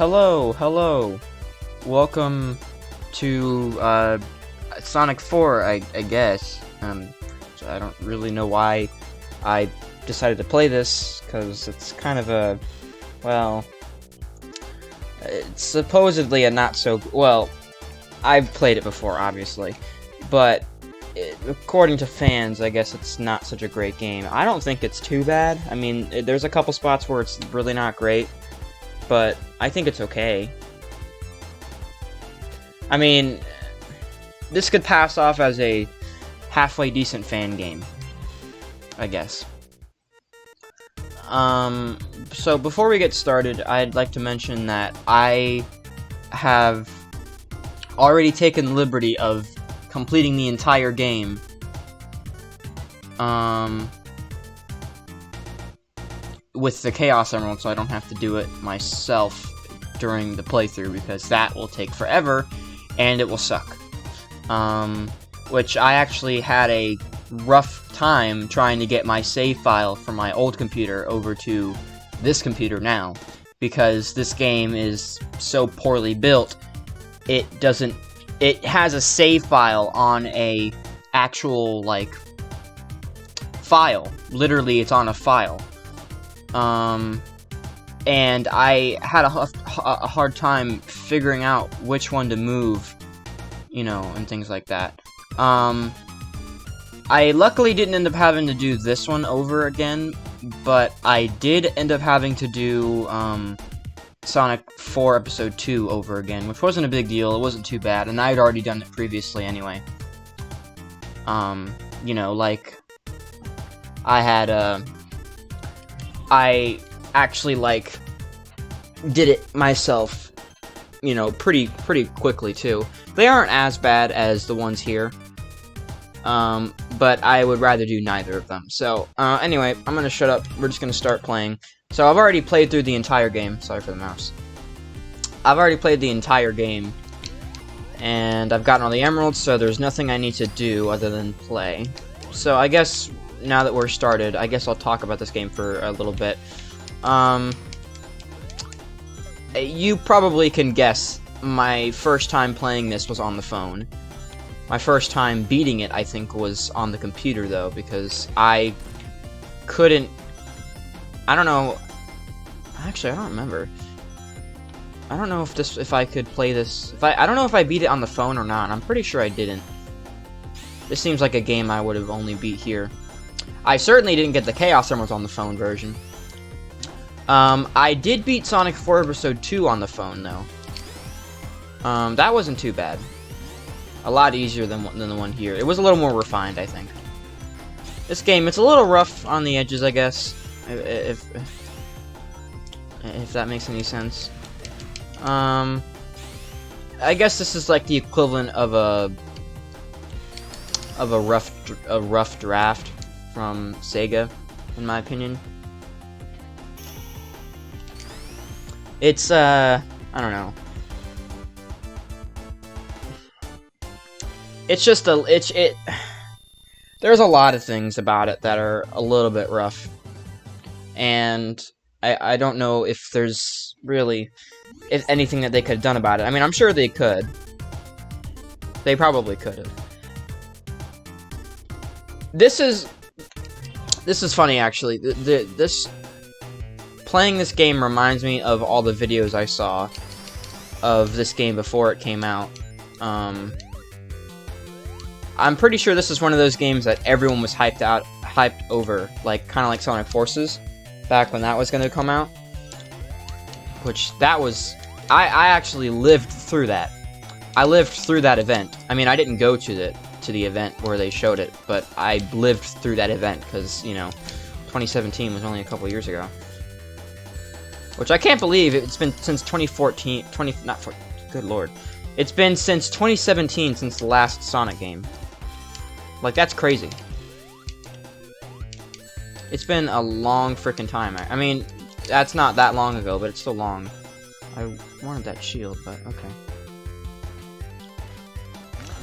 Hello. Welcome to Sonic 4, I guess. So I don't really know why I decided to play this, because it's kind of a, well, it's supposedly a not so, well, I've played it before, obviously, but according to fans, I guess it's not such a great game. I don't think it's too bad. I mean, there's a couple spots where it's really not great, but I think it's okay. I mean, this could pass off as a halfway decent fan game, I guess. So before we get started, I'd like to mention that I have already taken the liberty of completing the entire game. With the Chaos Emerald, so I don't have to do it myself during the playthrough, because that will take forever, and it will suck. Which I actually had a rough time trying to get my save file from my old computer over to this computer now, because this game is so poorly built, it has a save file on a actual, like, file. Literally, it's on a file. And I had a hard time figuring out which one to move, you know, and things like that. I luckily didn't end up having to do this one over again, but I did end up having to do, Sonic 4 Episode 2 over again, which wasn't a big deal. It wasn't too bad, and I had already done it previously anyway. You know, like, I actually, like, did it myself, you know, pretty quickly, too. They aren't as bad as the ones here, but I would rather do neither of them. So, anyway, I'm gonna shut up. We're just gonna start playing. So, I've already played through the entire game. Sorry for the mouse. I've already played the entire game, and I've gotten all the emeralds, so there's nothing I need to do other than play. So, I guess, now that we're started, I guess I'll talk about this game for a little bit. You probably can guess my first time playing this was on the phone. My first time beating it, I think, was on the computer, though, because I couldn't... I don't know... Actually, I don't remember. I don't know if I could play this... I don't know if I beat it on the phone or not. I'm pretty sure I didn't. This seems like a game I would have only beat here. I certainly didn't get the Chaos Emeralds on the phone version. I did beat Sonic 4 Episode 2 on the phone, though. That wasn't too bad. A lot easier than the one here. It was a little more refined, I think. This game, it's a little rough on the edges, I guess. If that makes any sense. I guess this is like the equivalent of a rough draft from Sega, in my opinion. It's, I don't know. It's just there's a lot of things about it that are a little bit rough. And I don't know if there's really, if anything that they could have done about it. I mean, I'm sure they could. They probably could have. This is funny, actually. Playing this game reminds me of all the videos I saw of this game before it came out. I'm pretty sure this is one of those games that everyone was hyped over, like, kind of like Sonic Forces, back when that was going to come out. Which, that was... I actually lived through that. I lived through that event. I mean, I didn't go to the event where they showed it, but I lived through that event, because, you know, 2017 was only a couple years ago. Which I can't believe it's been since 2014, good lord. It's been since 2017 since the last Sonic game. Like, that's crazy. It's been a long frickin' time. I mean, that's not that long ago, but it's still long. I wanted that shield, but okay.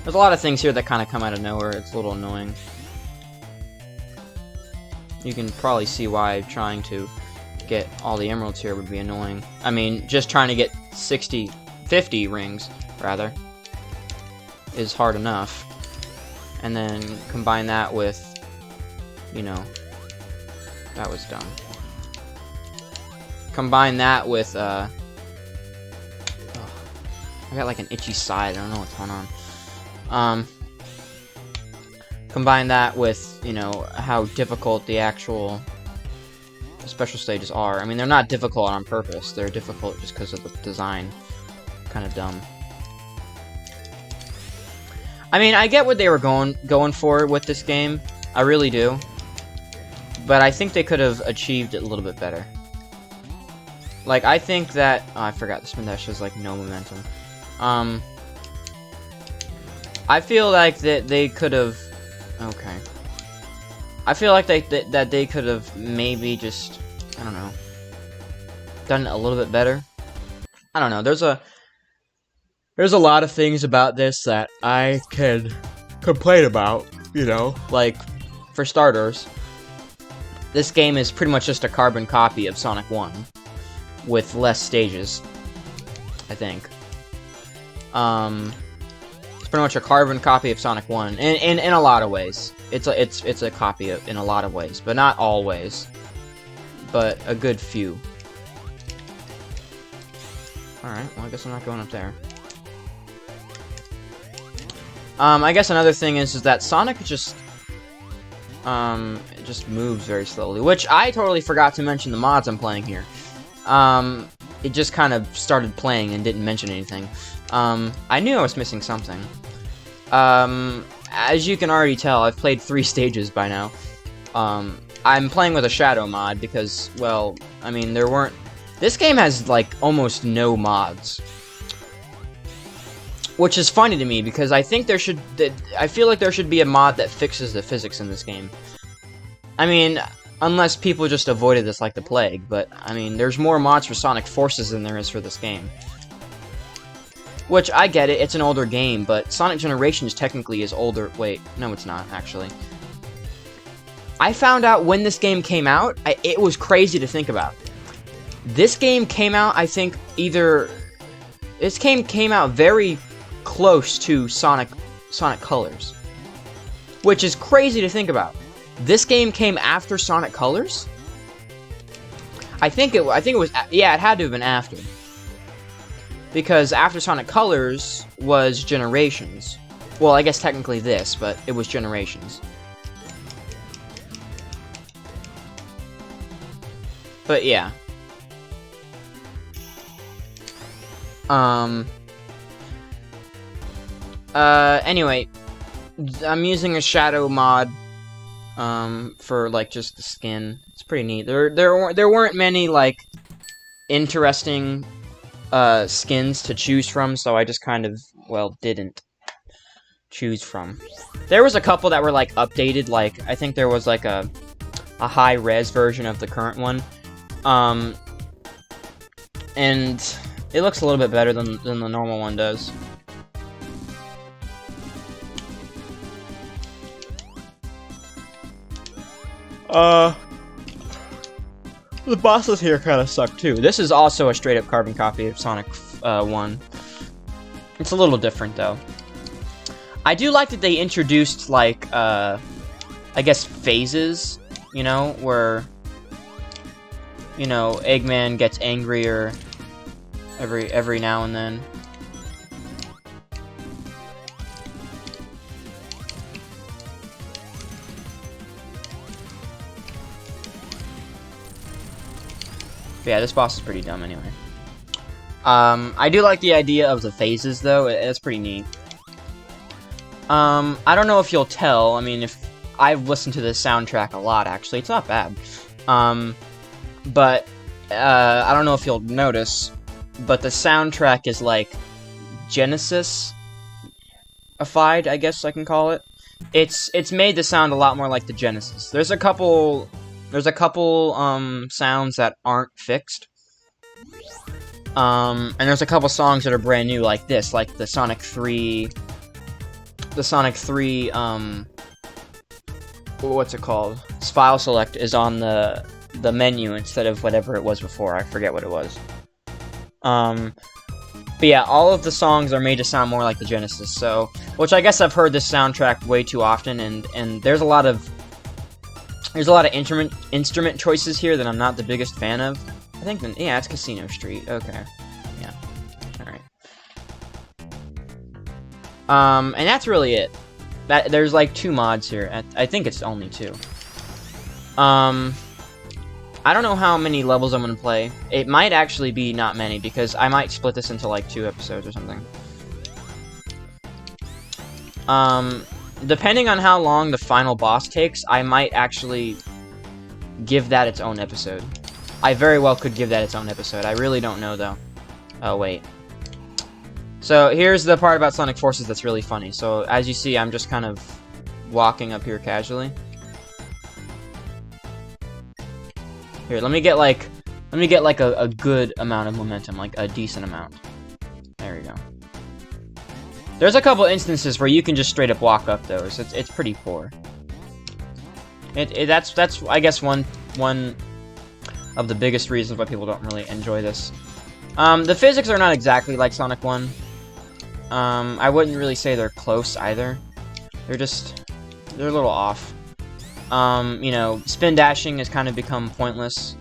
There's a lot of things here that kind of come out of nowhere. It's a little annoying. You can probably see why trying to get all the emeralds here would be annoying. I mean, just trying to get 50 rings, rather, is hard enough. And then combine that with, you know, that was dumb. Combine that with, I got like an itchy side, I don't know what's going on. Combine that with, you know, how difficult the actual special stages are. I mean, they're not difficult on purpose, they're difficult just because of the design. Kind of dumb. I mean, I get what they were going for with this game, I really do. But I think they could have achieved it a little bit better. Like, I think that... Oh, I forgot, the spin dash has, like, no momentum. I feel like that they could have... Okay. I feel like that they could have maybe just... I don't know. Done it a little bit better. I don't know, there's a lot of things about this that I can complain about, you know? Like, for starters, this game is pretty much just a carbon copy of Sonic 1. With less stages, I think. It's pretty much a carbon copy of Sonic 1, in a lot of ways. It's a copy in a lot of ways, but not all ways. But a good few. Alright, well I guess I'm not going up there. I guess another thing is that Sonic just moves very slowly, which I totally forgot to mention the mods I'm playing here. It just kind of started playing and didn't mention anything. I knew I was missing something. As you can already tell, I've played 3 stages by now. I'm playing with a shadow mod because, well, I mean, there weren't... This game has, like, almost no mods. Which is funny to me, because I think there should... I feel like there should be a mod that fixes the physics in this game. I mean... Unless people just avoided this like the plague, but, I mean, there's more mods for Sonic Forces than there is for this game. Which, I get it, it's an older game, but Sonic Generations technically is older. Wait, no it's not, actually. I found out when this game came out, it was crazy to think about. This game came out, I think, either... This game came out very close to Sonic Colors. Which is crazy to think about. This game came after Sonic Colors? I think it was, yeah, it had to have been after. Because after Sonic Colors was Generations. Well, I guess technically this, but it was Generations. But yeah. Anyway, I'm using a shadow mod. For, like, just the skin. It's pretty neat. There weren't many, like, interesting, skins to choose from, so I just kind of, well, didn't choose from. There was a couple that were, like, updated, like, I think there was, like, a high-res version of the current one. And it looks a little bit better than the normal one does. The bosses here kind of suck too. This is also a straight-up carbon copy of Sonic 1. It's a little different though. I do like that they introduced, like, I guess phases, you know, where, you know, Eggman gets angrier every now and then. But yeah, this boss is pretty dumb anyway. I do like the idea of the phases, though. It's pretty neat. I don't know if you'll tell. I mean, if I've listened to this soundtrack a lot, actually. It's not bad. But I don't know if you'll notice, but the soundtrack is, like, Genesis-ified, I guess I can call it. It's made to sound a lot more like the Genesis. There's a couple sounds that aren't fixed. And there's a couple songs that are brand new, like this, like the Sonic 3, what's it called? File select is on the menu instead of whatever it was before. I forget what it was. But yeah, all of the songs are made to sound more like the Genesis, so... Which I guess I've heard this soundtrack way too often, and there's a lot of... There's a lot of instrument choices here that I'm not the biggest fan of. I think, yeah, it's Casino Street. Okay. Yeah. Alright. And that's really it. There's like 2 mods here. I think it's only 2. I don't know how many levels I'm gonna play. It might actually be not many, because I might split this into like 2 episodes or something. Depending on how long the final boss takes, I might actually give that its own episode. I very well could give that its own episode. I really don't know, though. Oh, wait. So, here's the part about Sonic Forces that's really funny. So, as you see, I'm just kind of walking up here casually. Here, let me get like a good amount of momentum, like a decent amount. There we go. There's a couple instances where you can just straight up walk up those. It's pretty poor. That's I guess one of the biggest reasons why people don't really enjoy this. The physics are not exactly like Sonic 1. I wouldn't really say they're close either. They're a little off. You know, spin dashing has kind of become pointless.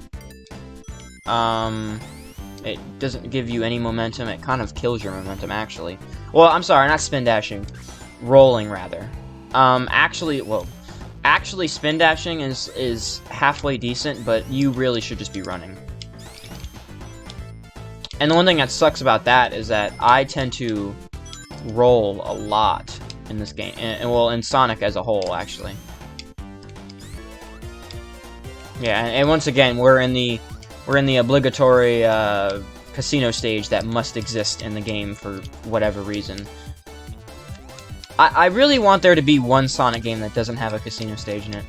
It doesn't give you any momentum. It kind of kills your momentum, actually. Well, I'm sorry, not spin dashing. Rolling, rather. Actually, spin dashing is halfway decent, but you really should just be running. And the one thing that sucks about that is that I tend to roll a lot in this game. And well, in Sonic as a whole, actually. Yeah, and once again, we're in the obligatory casino stage that must exist in the game for whatever reason. I really want there to be one Sonic game that doesn't have a casino stage in it.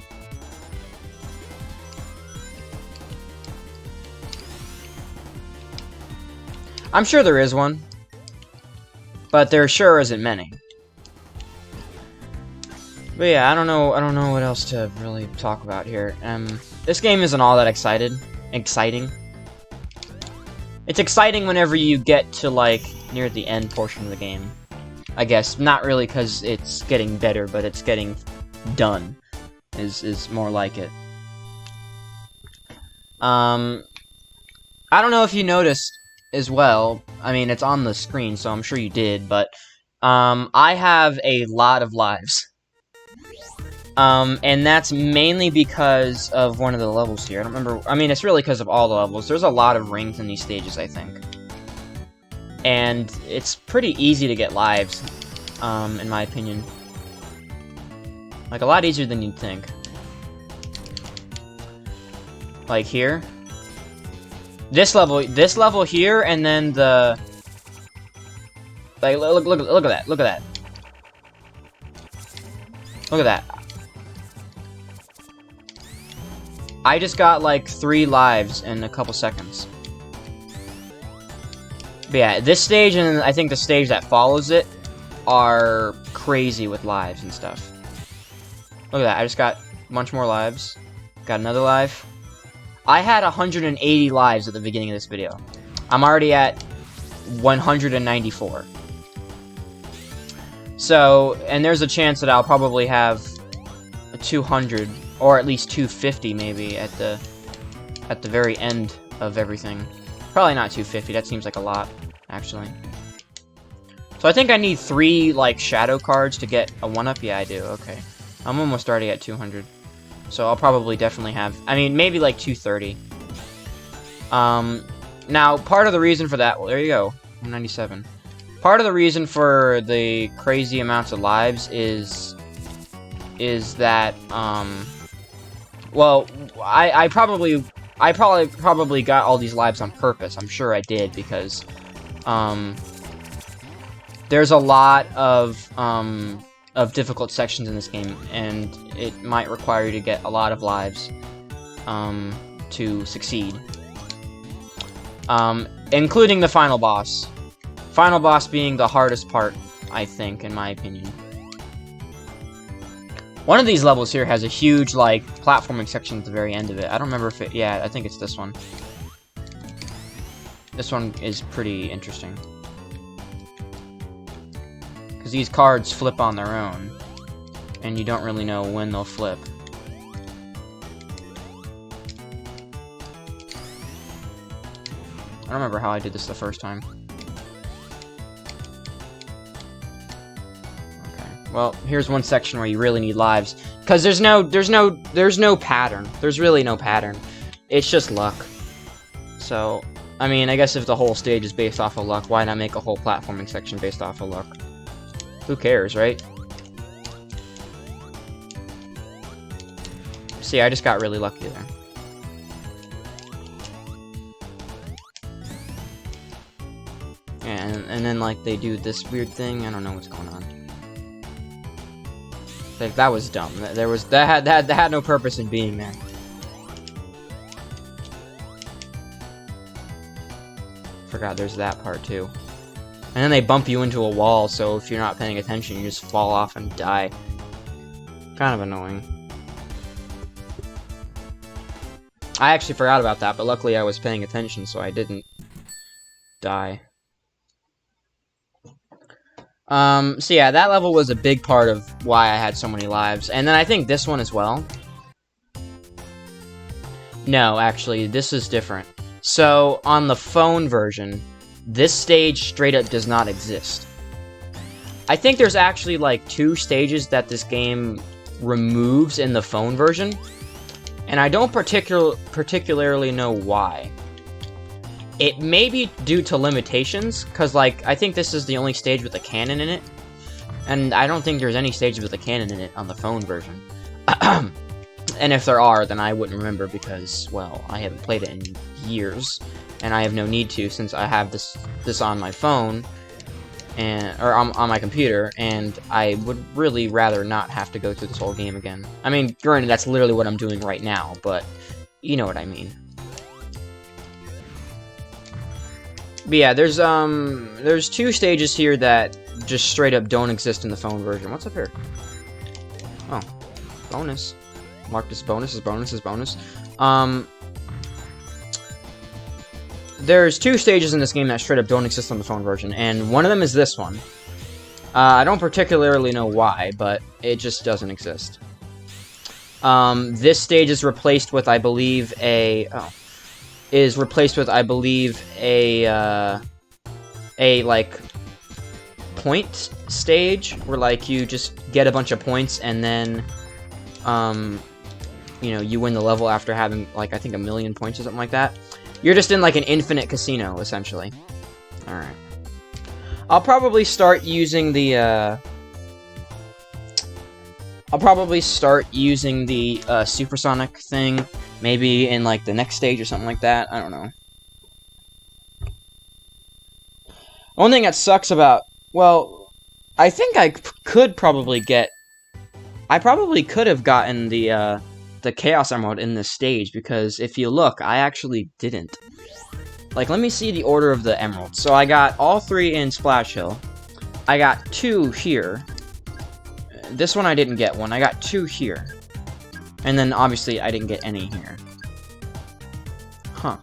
I'm sure there is one, but there sure isn't many. But yeah, I don't know what else to really talk about here. This game isn't all that exciting. It's exciting whenever you get to, like, near the end portion of the game. I guess. Not really because it's getting better, but it's getting done. Is more like it. I don't know if you noticed as well. I mean, it's on the screen, so I'm sure you did, but I have a lot of lives. And that's mainly because of one of the levels here. I don't remember. I mean, it's really because of all the levels. There's a lot of rings in these stages, I think. And it's pretty easy to get lives, in my opinion. Like, a lot easier than you'd think. Like here. This level here, and then the... Like, look at that, look at that. Look at that. I just got, like, 3 lives in a couple seconds. But yeah, this stage and I think the stage that follows it are crazy with lives and stuff. Look at that, I just got a bunch more lives. Got another life. I had 180 lives at the beginning of this video. I'm already at 194. So, and there's a chance that I'll probably have 200, or at least 250 maybe, at the very end of everything. Probably not 250, that seems like a lot, actually. So I think I need 3, like, shadow cards to get a 1-up? Yeah, I do, okay. I'm almost already at 200. So I'll probably definitely have, I mean, maybe like 230. Now, part of the reason for that, well, there you go, 197. Part of the reason for the crazy amounts of lives is that, well, I probably got all these lives on purpose. I'm sure I did, because, there's a lot of difficult sections in this game, and it might require you to get a lot of lives, to succeed. Including the final boss. Final boss being the hardest part, I think, in my opinion. One of these levels here has a huge, like, platforming section at the very end of it. I don't remember if it... Yeah, I think it's this one. This one is pretty interesting. because these cards flip on their own, and you don't really know when they'll flip. I don't remember how I did this the first time. Okay. Well, here's one section where you really need lives, because there's no pattern. There's really no pattern. It's just luck. So, I mean, I guess if the whole stage is based off of luck, why not make a whole platforming section based off of luck? Who cares, right? See, I just got really lucky there. And then, like, they do this weird thing. I don't know what's going on. Like, that was dumb. That had no purpose in being there. Forgot there's that part too. And then they bump you into a wall, so if you're not paying attention, you just fall off and die. Kind of annoying. I actually forgot about that, but luckily I was paying attention, so I didn't die. So yeah, that level was a big part of why I had so many lives. And then I think this one as well. No, actually, this is different. So, on the phone version, this stage straight up does not exist. I think there's actually, like, 2 stages that this game removes in the phone version. And I don't particularly know why. It may be due to limitations, because, like, I think this is the only stage with a cannon in it. And I don't think there's any stage with a cannon in it on the phone version. And if there are, then I wouldn't remember because, well, I haven't played it in years. And I have no need to, since I have this on my phone, or on my computer, and I would really rather not have to go through this whole game again. I mean, granted, that's literally what I'm doing right now, but you know what I mean. But yeah, there's 2 stages here that just straight up don't exist in the phone version. What's up here? Oh, bonus. Mark this bonus as bonus as bonus. There's 2 stages in this game that straight up don't exist on the phone version, and one of them is this one. I don't particularly know why, but it just doesn't exist. This stage is replaced with, I believe, like, point stage, where, like, you just get a bunch of points, and then, you know, you win the level after having, like, I think 1,000,000 points or something like that. You're just in, like, an infinite casino, essentially. Alright. I'll probably start using the, supersonic thing, maybe in, like, the next stage or something like that. I don't know. One thing that sucks about... Well, I think I could probably get... I probably could have gotten the Chaos Emerald in this stage, because if you look, I actually didn't. Like, let me see the order of the emeralds. So I got all 3 in Splash Hill. I got 2 here. This one I didn't get one. I got 2 here. And then, obviously, I didn't get any here. Huh.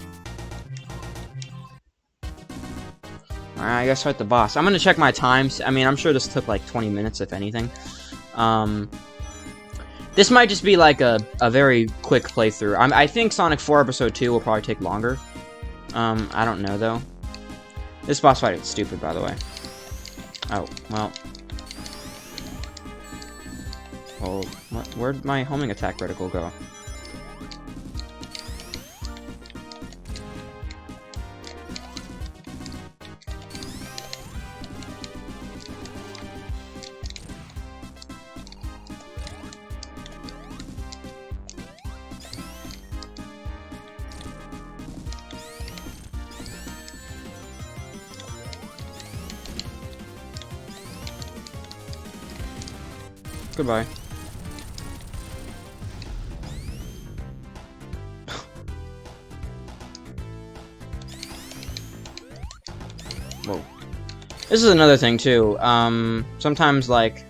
Alright, I guess fight the boss. I'm gonna check my times. I mean, I'm sure this took, like, 20 minutes, if anything. This might just be, like, a very quick playthrough. I think Sonic 4 Episode 2 will probably take longer. I don't know, though. This boss fight is stupid, by the way. Oh, well. Oh, where'd my homing attack reticle go? Goodbye. Whoa. This is another thing, too. Sometimes, like,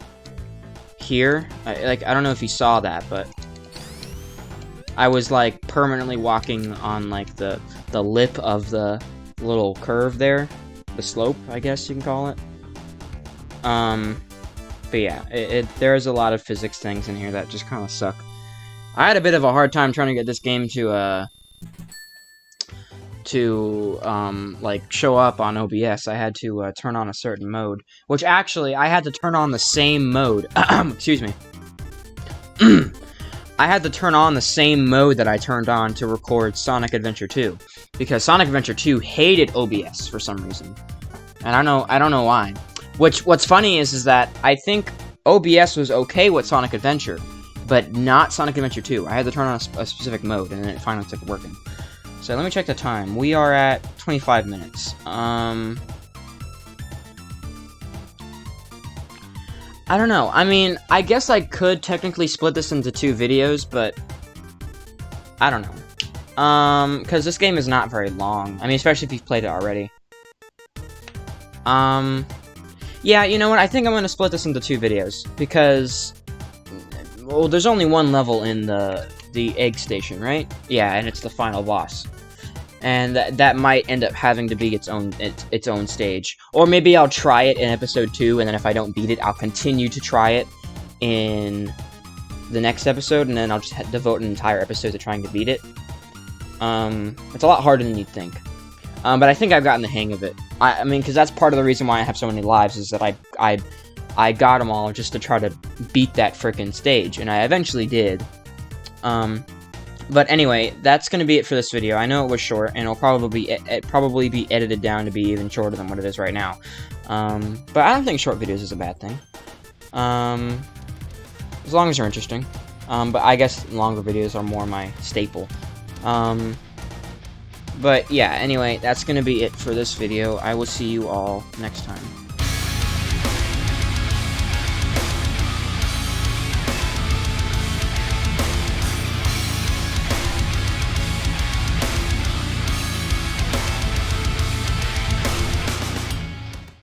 here, I don't know if you saw that, but I was, like, permanently walking on, like, the lip of the little curve there. The slope, I guess you can call it. But yeah, there's a lot of physics things in here that just kind of suck. I had a bit of a hard time trying to get this game to like show up on OBS. I had to turn on a certain mode, which actually I had to turn on the same mode. Excuse me. I had to turn on the same mode that I turned on to record Sonic Adventure 2, because Sonic Adventure 2 hated OBS for some reason, and I don't know why. What's funny is that I think OBS was okay with Sonic Adventure, but not Sonic Adventure 2. I had to turn on a specific mode, and then it finally started working. So let me check the time. We are at 25 minutes. I don't know. I mean, I guess I could technically split this into 2 videos, but I don't know. Because this game is not very long. I mean, especially if you've played it already. Yeah, you know what? I think I'm gonna split this into 2 videos, because, well, there's only one level in the egg station, right? Yeah, and it's the final boss. And that might end up having to be its own stage. Or maybe I'll try it in episode 2, and then if I don't beat it, I'll continue to try it in the next episode, and then I'll just devote an entire episode to trying to beat it. It's a lot harder than you'd think. But I think I've gotten the hang of it. I mean, because that's part of the reason why I have so many lives, is that I got them all just to try to beat that frickin' stage, and I eventually did. But anyway, that's going to be it for this video. I know it was short, and it'll probably be edited down to be even shorter than what it is right now. But I don't think short videos is a bad thing. As long as they're interesting. But I guess longer videos are more my staple. But yeah, anyway, that's going to be it for this video. I will see you all next time.